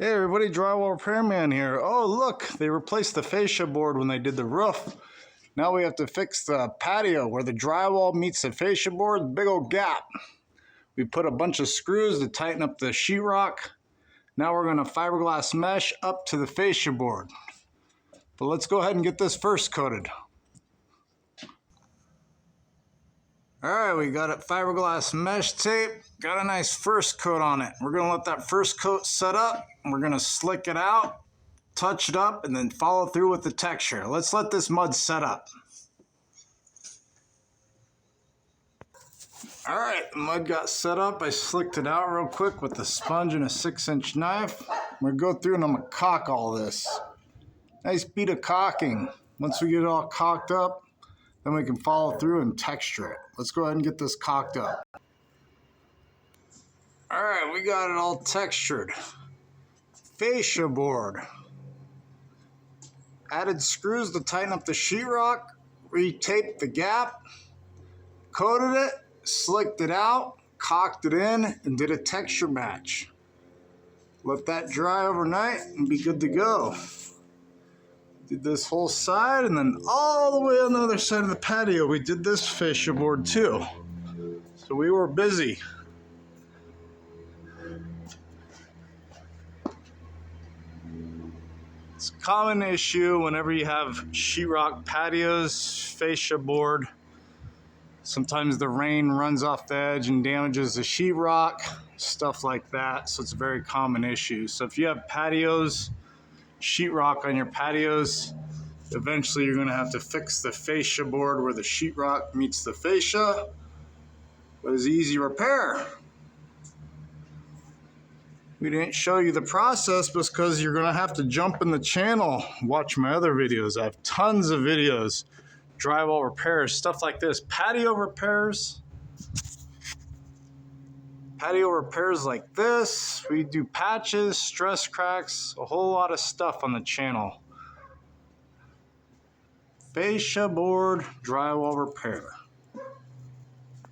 Hey everybody, drywall repairman here. Oh look, they replaced the fascia board when they did the roof. Now we have to fix the patio where the drywall meets the fascia board, big old gap. We put a bunch of screws to tighten up the sheetrock. Now we're gonna fiberglass mesh up to the fascia board. But let's go ahead and get this first coated. All right, we got it fiberglass mesh tape. Got a nice first coat on it. We're gonna let that first coat set up. We're gonna slick it out, touch it up, and then follow through with the texture. Let's let this mud set up. All right, the mud got set up. I slicked it out real quick with a sponge and a 6-inch knife. I'm gonna go through and I'm gonna caulk all this. Nice beat of caulking. Once we get it all caulked up, then we can follow through and texture it. Let's go ahead and get this caulked up. All right, we got it all textured. Fascia board. Added screws to tighten up the sheetrock. Retaped the gap. Coated it. Slicked it out. Caulked it in and did a texture match. Let that dry overnight and be good to go. Did this whole side, and then all the way on the other side of the patio we did this fascia board too. So we were busy. It's a common issue whenever you have sheetrock patios, fascia board. Sometimes the rain runs off the edge and damages the sheetrock, stuff like that. So it's a very common issue. So if you have patios, sheetrock on your patios, eventually you're going to have to fix the fascia board where the sheetrock meets the fascia. But it's easy repair. We didn't show you the process because you're going to have to jump in the channel, watch my other videos. I have tons of videos, drywall repairs, stuff like this, patio repairs like this. We do patches, stress cracks, a whole lot of stuff on the channel. Fascia board drywall repair.